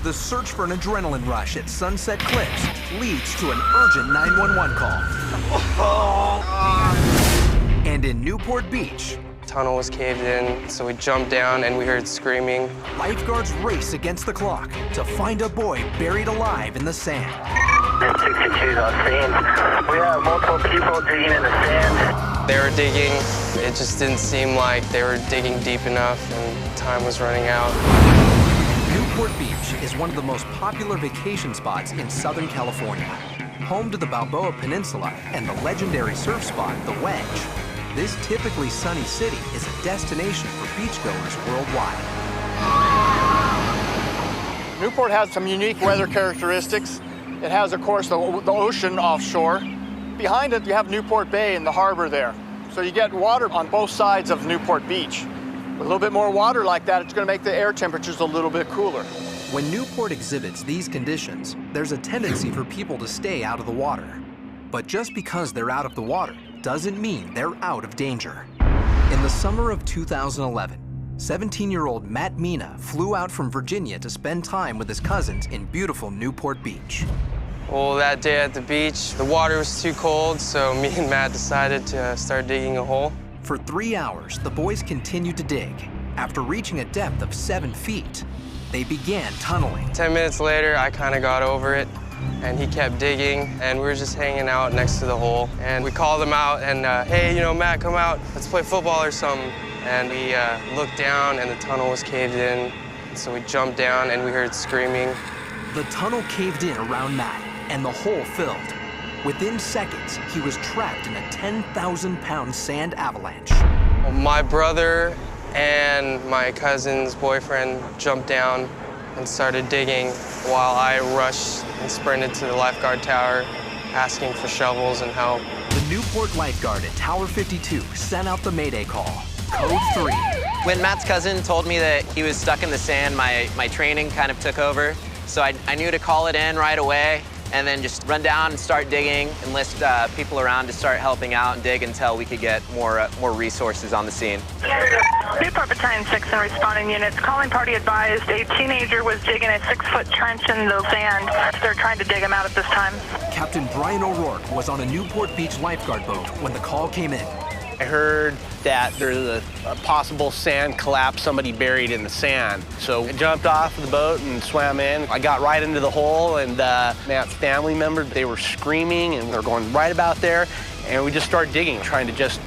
The search for an adrenaline rush at Sunset Cliffs leads to an urgent 911 call. And in Newport Beach, Tunnel was caved in, so we jumped down and we heard screaming. lifeguards race against the clock to find a boy buried alive in the sand. 62's on scene. We have multiple people digging in the sand. They were digging. It just didn't seem like they were digging deep enough and time was running out. Newport Beach is one of the most popular vacation spots in Southern California. Home to the Balboa Peninsula and the legendary surf spot, The Wedge. This typically sunny city is a destination for beachgoers worldwide. Newport has some unique weather characteristics. It has, of course, the ocean offshore. Behind it, you have Newport Bay and the harbor there. So you get water on both sides of Newport Beach. With a little bit more water like that, it's going to make the air temperatures a little bit cooler. When Newport exhibits these conditions, there's a tendency for people to stay out of the water. But just because they're out of the water doesn't mean they're out of danger. In the summer of 2011, 17-year-old Matt Mina flew out from Virginia to spend time with his cousins in beautiful Newport Beach. Well, that day at the beach, the water was too cold, so me and Matt decided to start digging a hole. For 3 hours, the boys continued to dig. After reaching a depth of 7 feet, they began tunneling. 10 minutes later, I kind of got over it, and he kept digging, and we were just hanging out next to the hole. And we called him out, and hey, you know, Matt, come out, let's play football or something. And we looked down, and the tunnel was caved in, so we jumped down, and we heard screaming. The tunnel caved in around Matt, and the hole filled. Within seconds, he was trapped in a 10,000-pound sand avalanche. My brother and my cousin's boyfriend jumped down and started digging while I rushed and sprinted to the lifeguard tower asking for shovels and help. The Newport lifeguard at Tower 52 sent out the Mayday call, Code 3. When Matt's cousin told me that he was stuck in the sand, my training kind of took over. So I knew to call it in right away and then just run down and start digging, enlist people around to start helping out and dig until we could get more resources on the scene. Newport Battalion 6 and responding units. Calling party advised a teenager was digging a 6-foot trench in the sand. They're trying to dig him out at this time. Captain Brian O'Rourke was on a Newport Beach lifeguard boat when the call came in. I heard that there's a possible sand collapse, somebody buried in the sand. So I jumped off the boat and swam in. I got right into the hole, and Matt's family members, they were screaming and they're going right about there. And we just started digging, trying to just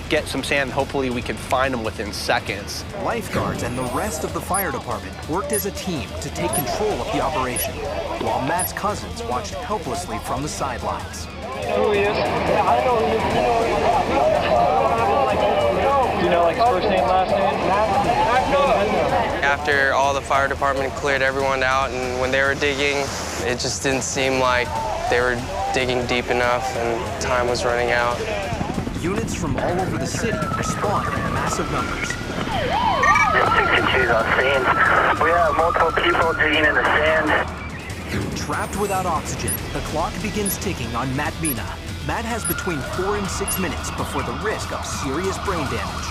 get some sand. Hopefully we could find them within seconds. Lifeguards and the rest of the fire department worked as a team to take control of the operation, while Matt's cousins watched helplessly from the sidelines. Who he is? Yeah, I know who he is. You know, like his first name, last name? After all the fire department cleared everyone out, and when they were digging, it just didn't seem like they were digging deep enough and time was running out. Units from all over the city responded in massive numbers. 62's on scene. We have multiple people digging in the sand. Trapped without oxygen, the clock begins ticking on Matt Mina. Matt has between 4 and 6 minutes before the risk of serious brain damage.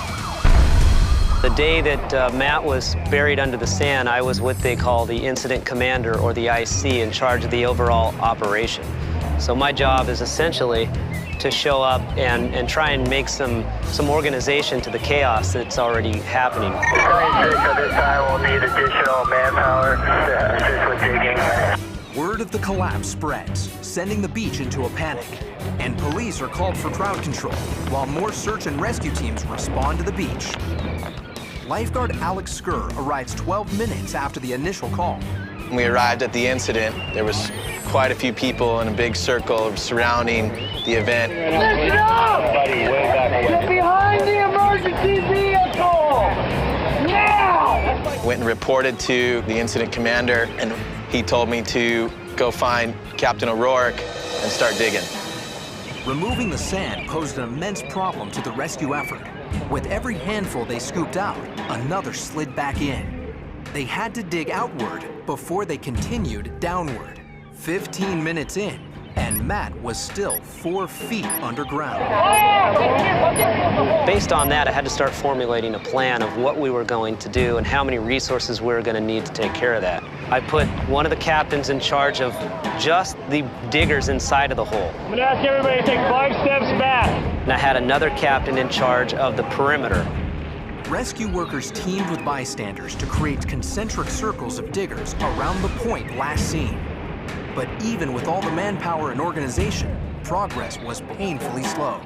The day that Matt was buried under the sand, I was what they call the incident commander, or the IC, in charge of the overall operation. So my job is essentially to show up and try and make some organization to the chaos that's already happening. 26 at this time will need additional manpower to assist with digging. Word of the collapse spreads, sending the beach into a panic. And police are called for crowd control, while more search and rescue teams respond to the beach. Lifeguard Alex Skur arrives 12 minutes after the initial call. When we arrived at the incident, there was quite a few people in a big circle surrounding the event. Listen up! Get behind the emergency vehicle! Now! Went and reported to the incident commander, and he told me to go find Captain O'Rourke and start digging. Removing the sand posed an immense problem to the rescue effort. With every handful they scooped out, another slid back in. They had to dig outward before they continued downward. 15 minutes in, and Matt was still 4 feet underground. Based on that, I had to start formulating a plan of what we were going to do and how many resources we were going to need to take care of that. I put one of the captains in charge of just the diggers inside of the hole. I'm gonna ask everybody to take 5 steps back. And I had another captain in charge of the perimeter. Rescue workers teamed with bystanders to create concentric circles of diggers around the point last seen. But even with all the manpower and organization, progress was painfully slow.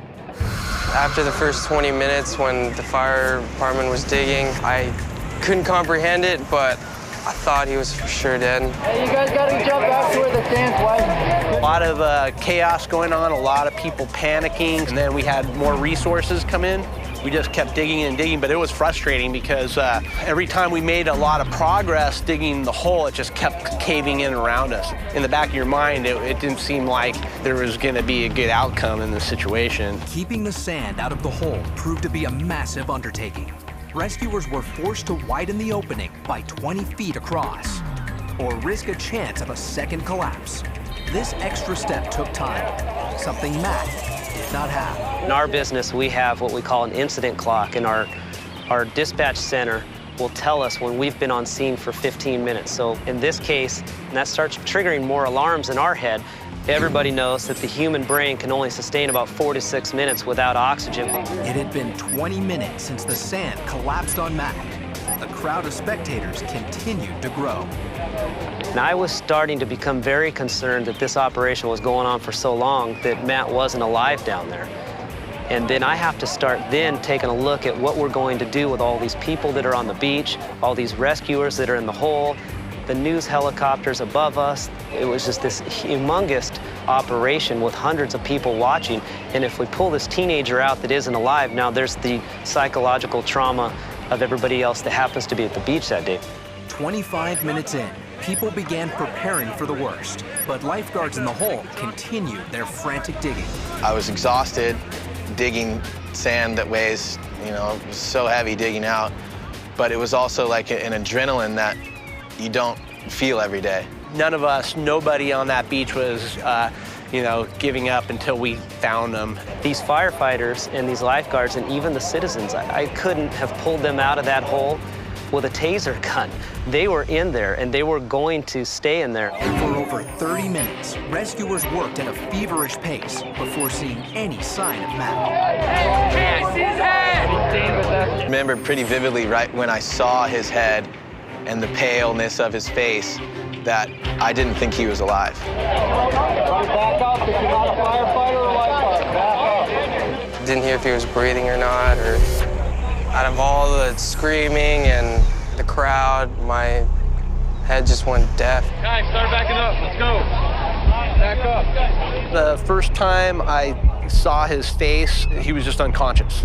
After the first 20 minutes when the fire department was digging, I couldn't comprehend it, but I thought he was for sure dead. Hey, you guys gotta jump out to where the sand's wide. A lot of chaos going on, a lot of people panicking, and then we had more resources come in. We just kept digging and digging, but it was frustrating because every time we made a lot of progress digging the hole, it just kept caving in around us. In the back of your mind, it didn't seem like there was gonna be a good outcome in the situation. Keeping the sand out of the hole proved to be a massive undertaking. Rescuers were forced to widen the opening by 20 feet across, or risk a chance of a second collapse. This extra step took time, something Matt did not have. In our business, we have what we call an incident clock, and our dispatch center will tell us when we've been on scene for 15 minutes. So in this case, and that starts triggering more alarms in our head. Everybody knows that the human brain can only sustain about 4 to 6 minutes without oxygen. It had been 20 minutes since the sand collapsed on Matt. The crowd of spectators continued to grow. And I was starting to become very concerned that this operation was going on for so long that Matt wasn't alive down there. And then I have to start then taking a look at what we're going to do with all these people that are on the beach, all these rescuers that are in the hole, the news helicopters above us. It was just this humongous operation with hundreds of people watching. And if we pull this teenager out that isn't alive, now there's the psychological trauma of everybody else that happens to be at the beach that day. 25 minutes in, people began preparing for the worst, but lifeguards in the hole continued their frantic digging. I was exhausted digging sand that weighs, it was so heavy digging out, but it was also like an adrenaline that you don't feel every day. None of us, nobody on that beach was, giving up until we found them. These firefighters and these lifeguards and even the citizens, I couldn't have pulled them out of that hole with a taser gun. They were in there and they were going to stay in there. And for over 30 minutes, rescuers worked at a feverish pace before seeing any sign of Matt. Hey, I see his head! I remember pretty vividly right when I saw his head and the paleness of his face that I didn't think he was alive. Back up if you're not a firefighter or lifeguard. Back up. Didn't hear if he was breathing or not, or out of all the screaming and the crowd, my head just went deaf. Guys, start backing up. Let's go. Back up. The first time I saw his face, he was just unconscious.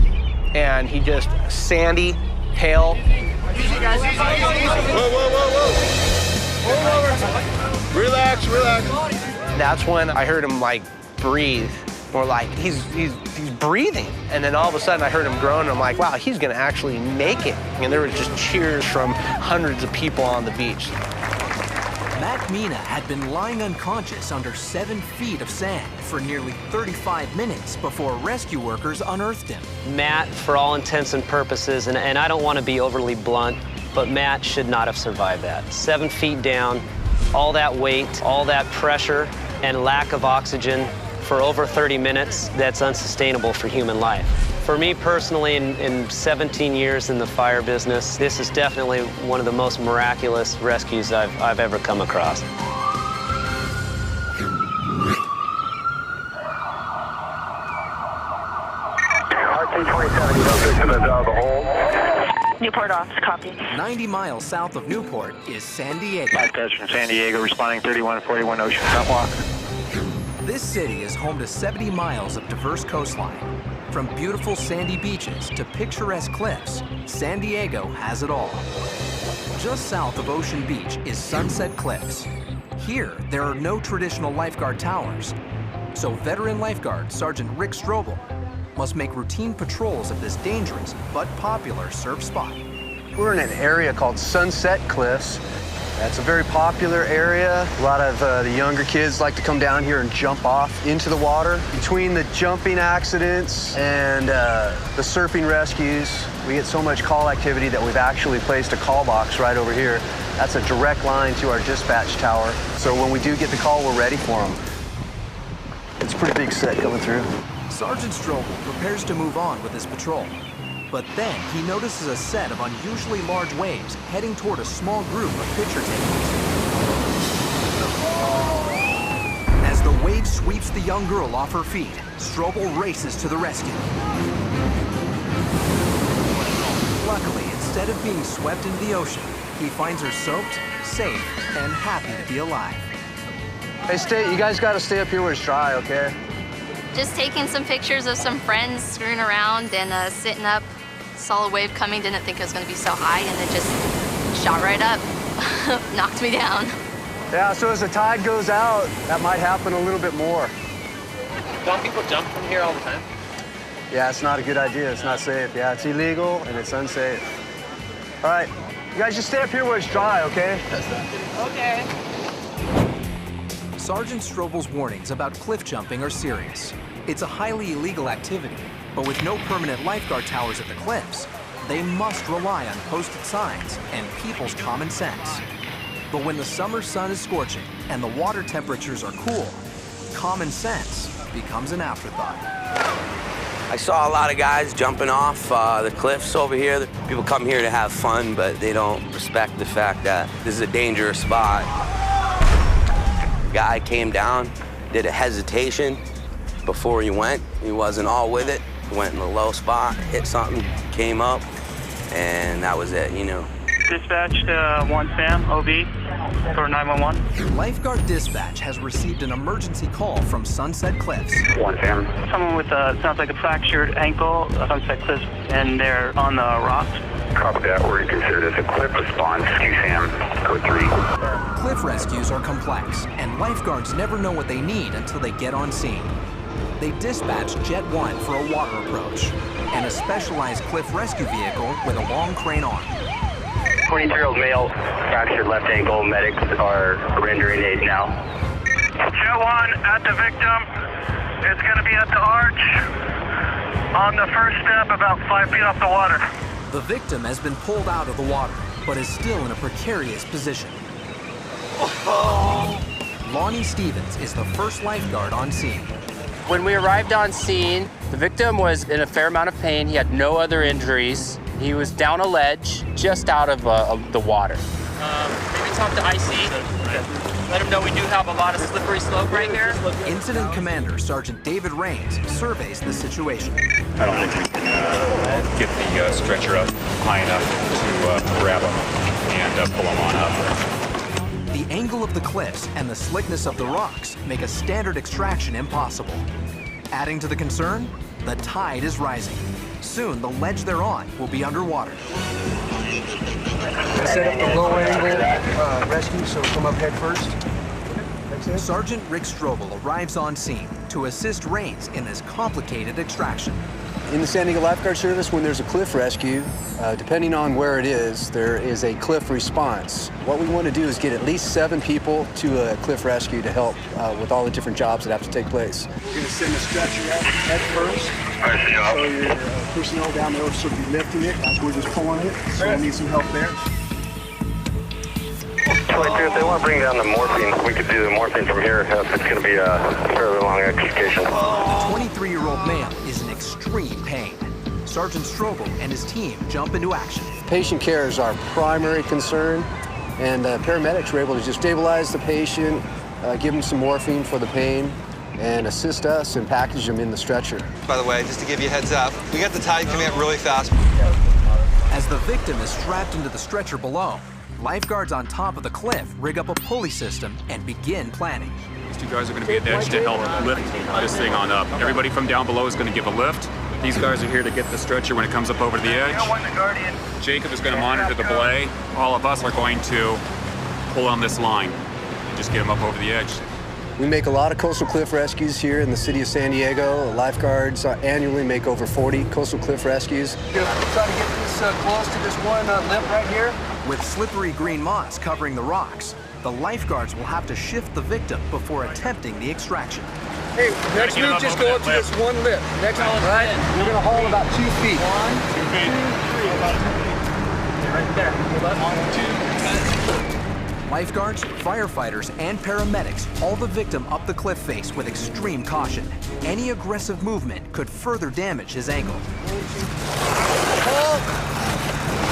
And he just sandy, pale. Easy, guys. Easy. Whoa, whoa, whoa, whoa. Hold over. Relax, relax. That's when I heard him breathe. Or he's breathing. And then all of a sudden I heard him groan and I'm like, wow, he's gonna actually make it. And there was just cheers from hundreds of people on the beach. Matt Mina had been lying unconscious under 7 feet of sand for nearly 35 minutes before rescue workers unearthed him. Matt, for all intents and purposes, and I don't want to be overly blunt, but Matt should not have survived that. 7 feet down, all that weight, all that pressure, and lack of oxygen for over 30 minutes, that's unsustainable for human life. For me personally, in 17 years in the fire business, this is definitely one of the most miraculous rescues I've ever come across. RT-27, you don't get to the hole. Newport off, copy. 90 miles south of Newport is San Diego. Dispatch from San Diego responding 3141 Ocean Front Walk. This city is home to 70 miles of diverse coastline. From beautiful sandy beaches to picturesque cliffs, San Diego has it all. Just south of Ocean Beach is Sunset Cliffs. Here, there are no traditional lifeguard towers, so veteran lifeguard Sergeant Rick Strobel must make routine patrols of this dangerous but popular surf spot. We're in an area called Sunset Cliffs. It's a very popular area. A lot of the younger kids like to come down here and jump off into the water. Between the jumping accidents and the surfing rescues, we get so much call activity that we've actually placed a call box right over here. That's a direct line to our dispatch tower. So when we do get the call, we're ready for them. It's a pretty big set coming through. Sergeant Strobel prepares to move on with his patrol. But then he notices a set of unusually large waves heading toward a small group of picture takers. As the wave sweeps the young girl off her feet, Strobel races to the rescue. Luckily, instead of being swept into the ocean, he finds her soaked, safe, and happy to be alive. Hey, you guys gotta stay up here where it's dry, okay? Just taking some pictures of some friends screwing around and sitting up. Saw a wave coming, didn't think it was gonna be so high, and it just shot right up, knocked me down. Yeah, so as the tide goes out, that might happen a little bit more. Don't people jump from here all the time? Yeah, it's not a good idea. It's not safe. Yeah, it's illegal and it's unsafe. All right, you guys just stay up here where it's dry, okay? Okay. Sergeant Strobel's warnings about cliff jumping are serious. It's a highly illegal activity, but with no permanent lifeguard towers at the cliffs, they must rely on posted signs and people's common sense. But when the summer sun is scorching and the water temperatures are cool, common sense becomes an afterthought. I saw a lot of guys jumping off the cliffs over here. People come here to have fun, but they don't respect the fact that this is a dangerous spot. Guy came down, did a hesitation before he went. He wasn't all with it. He went in a low spot, hit something, came up, and that was it, you know. Dispatch to 1 Sam, OB, for 911. Lifeguard dispatch has received an emergency call from Sunset Cliffs. 1 Sam. Someone with sounds like a fractured ankle, Sunset Cliffs, and they're on the rocks. Copy that. We're considered as a cliff response. QSAM, code 3. Cliff rescues are complex, and lifeguards never know what they need until they get on scene. They dispatch Jet 1 for a water approach, and a specialized cliff rescue vehicle with a long crane arm. 23-year-old male, fractured left ankle. Medics are rendering aid now. Jet 1 at the victim. It's going to be at the arch on the first step, about 5 feet off the water. The victim has been pulled out of the water, but is still in a precarious position. Lonnie Stevens is the first lifeguard on scene. When we arrived on scene, the victim was in a fair amount of pain. He had no other injuries. He was down a ledge, just out of the water. Maybe talk to IC. Let him know we do have a lot of slippery slope right here. Incident Commander Sergeant David Raines surveys the situation. I don't think we can get the stretcher up high enough to grab him and pull him on up. The angle of the cliffs and the slickness of the rocks make a standard extraction impossible. Adding to the concern, the tide is rising. Soon, the ledge they're on will be underwater. Set up the low angle rescue, so come up head first. Sergeant Rick Strobel arrives on scene to assist Raines in this complicated extraction. In the San Diego Lifeguard Service, when there's a cliff rescue, depending on where it is, there is a cliff response. What we want to do is get at least 7 people to a cliff rescue to help with all the different jobs that have to take place. We're going to send the stretcher out head first. So your personnel down there should be lifting it. We're just pulling it, so we need some help there. 22, if they want to bring down the morphine, we could do the morphine from here. It's going to be a fairly long extrication. The 23-year-old male is in extreme pain. Sergeant Strobel and his team jump into action. Patient care is our primary concern, and paramedics were able to just stabilize the patient, give him some morphine for the pain, and assist us and package them in the stretcher. By the way, just to give you a heads up, we got the tide coming up really fast. As the victim is strapped into the stretcher below, lifeguards on top of the cliff rig up a pulley system and begin planning. These 2 guys are going to be at the edge to help lift this thing on up. Everybody from down below is going to give a lift. These guys are here to get the stretcher when it comes up over the edge. Jacob is going to monitor the belay. All of us are going to pull on this line and just get him up over the edge. We make a lot of coastal cliff rescues here in the city of San Diego. Lifeguards annually make over 40 coastal cliff rescues. Try to get this close to this one lip right here. With slippery green moss covering the rocks, the lifeguards will have to shift the victim before attempting the extraction. Hey, next loop, just go up to this one lip. Next one, right? We're gonna haul about 2 feet. 1, 2 feet. About 2 feet. Right there. 1, 2, Lifeguards, firefighters, and paramedics haul the victim up the cliff face with extreme caution. Any aggressive movement could further damage his ankle.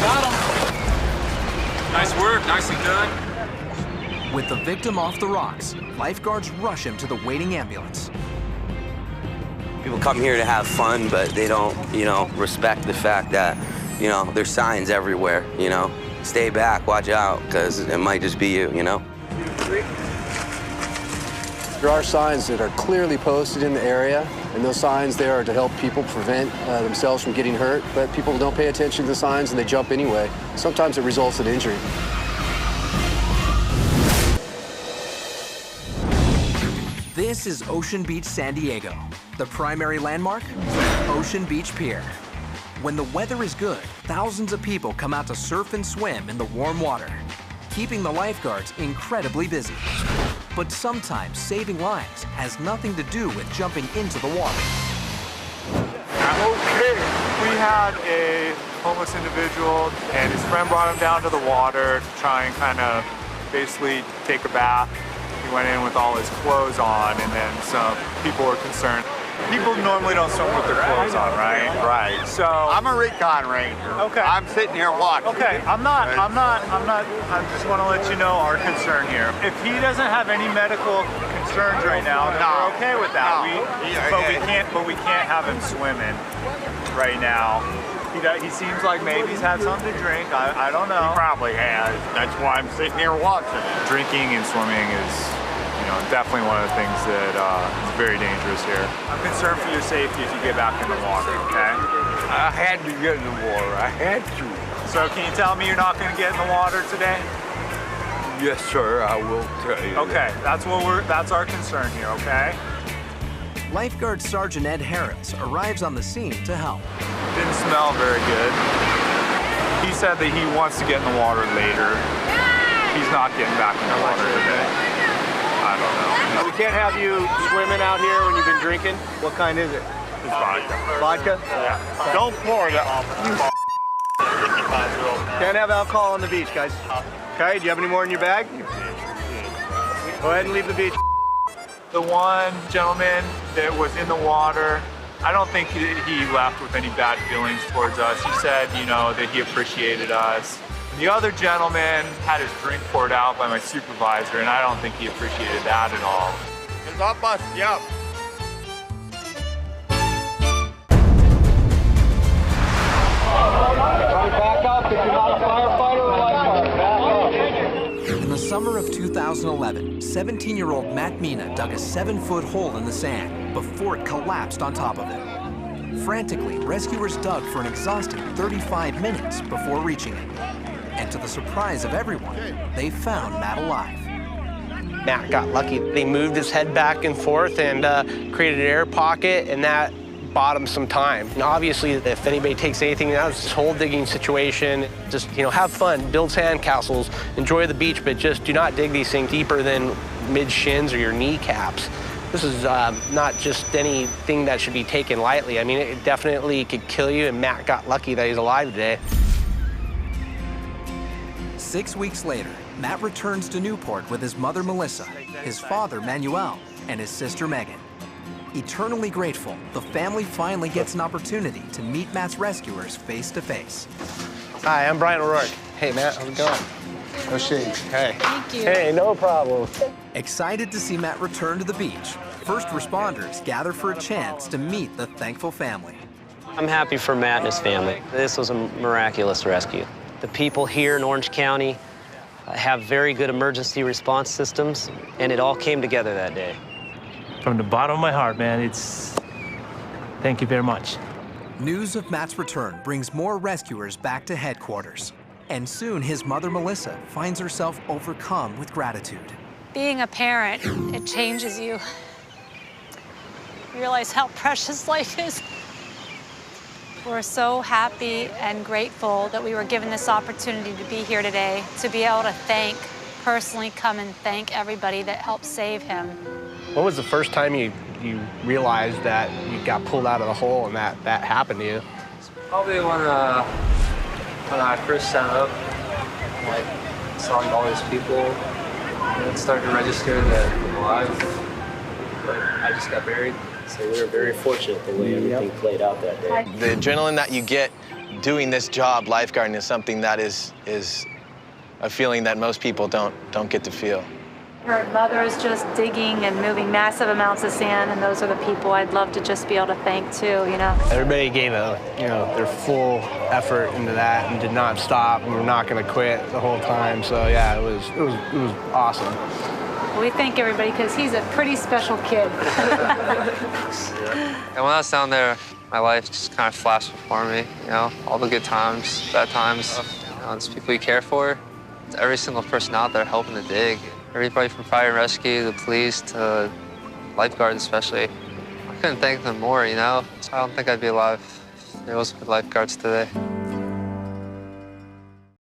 got him. Nice work, nicely done. With the victim off the rocks, lifeguards rush him to the waiting ambulance. People come here to have fun, but they don't, respect the fact that, there's signs everywhere, Stay back, watch out, because it might just be you, There are signs that are clearly posted in the area, and those signs there are to help people prevent themselves from getting hurt, but people don't pay attention to the signs and they jump anyway. Sometimes it results in injury. This is Ocean Beach, San Diego. The primary landmark? Ocean Beach Pier. When the weather is good, thousands of people come out to surf and swim in the warm water, keeping the lifeguards incredibly busy. But sometimes saving lives has nothing to do with jumping into the water. Okay, we had a homeless individual and his friend brought him down to the water to try and kind of basically take a bath. He went in with all his clothes on, and then some people were concerned. People normally don't swim with their clothes on, right? Right. So I'm a recon ranger. Okay. I'm sitting here watching. Okay. I just want to let you know our concern here. If he doesn't have any medical concerns right now, then we're okay with that. But we can't have him swimming right now. He seems like maybe he's had something to drink. I don't know. He probably has. That's why I'm sitting here watching. Drinking and swimming is, definitely one of the things that is very dangerous here. I'm concerned for your safety if you get back in the water, okay? I had to get in the water. I had to. So can you tell me you're not going to get in the water today? Yes, sir. I will tell you. Okay, that's our concern here, okay? Lifeguard Sergeant Ed Harris arrives on the scene to help. Didn't smell very good. He said that he wants to get in the water later. He's not getting back in the water today. I don't know. We can't have you swimming out here when you've been drinking. What kind is it? It's vodka. Vodka? Yeah. Don't pour that on. Can't have alcohol on the beach, guys. Okay, do you have any more in your bag? Go ahead and leave the beach. The one gentleman that was in the water, I don't think he left with any bad feelings towards us. He said, that he appreciated us. The other gentleman had his drink poured out by my supervisor, and I don't think he appreciated that at all. It's up us, yep. Back up if you're not a firefighter or lifeguard. In the summer of 2011, 17-year-old Matt Mina dug a 7-foot hole in the sand before it collapsed on top of it. Frantically, rescuers dug for an exhausting 35 minutes before reaching it. And to the surprise of everyone, they found Matt alive. Matt got lucky. They moved his head back and forth and created an air pocket, and that bought him some time. And obviously, if anybody takes anything out of this hole digging situation, just have fun, build sandcastles, enjoy the beach, but just do not dig these things deeper than mid-shins or your kneecaps. This is not just anything that should be taken lightly. I mean, it definitely could kill you, and Matt got lucky that he's alive today. 6 weeks later, Matt returns to Newport with his mother, Melissa, his father, Manuel, and his sister, Megan. Eternally grateful, the family finally gets an opportunity to meet Matt's rescuers face to face. Hi, I'm Brian O'Rourke. Hey, Matt, how's it going? No shades. Hey. Thank you. Hey, no problem. Excited to see Matt return to the beach, first responders gather for a chance to meet the thankful family. I'm happy for Matt and his family. This was a miraculous rescue. The people here in Orange County have very good emergency response systems, and it all came together that day. From the bottom of my heart, man, thank you very much. News of Matt's return brings more rescuers back to headquarters. And soon his mother, Melissa, finds herself overcome with gratitude. Being a parent, it changes you. You realize how precious life is. We're so happy and grateful that we were given this opportunity to be here today, to be able to personally come and thank everybody that helped save him. When was the first time you realized that you got pulled out of the hole and that happened to you? Probably when I first sat up, like saw all these people, and it started to register that I'm alive, but I just got buried. So we were very fortunate the way everything played out that day. The adrenaline that you get doing this job, lifeguarding, is something that is a feeling that most people don't get to feel. Her mother is just digging and moving massive amounts of sand, and those are the people I'd love to just be able to thank too, you know. Everybody gave their full effort into that and did not stop, and we're not going to quit the whole time. So yeah, it was awesome. We thank everybody because he's a pretty special kid. And when I was down there, my life just kind of flashed before me, you know, all the good times, bad times, you know, it's people you care for. It's every single person out there helping to dig. Everybody from fire and rescue, the police, to lifeguards especially. I couldn't thank them more, you know? So I don't think I'd be alive if it wasn't for lifeguards today.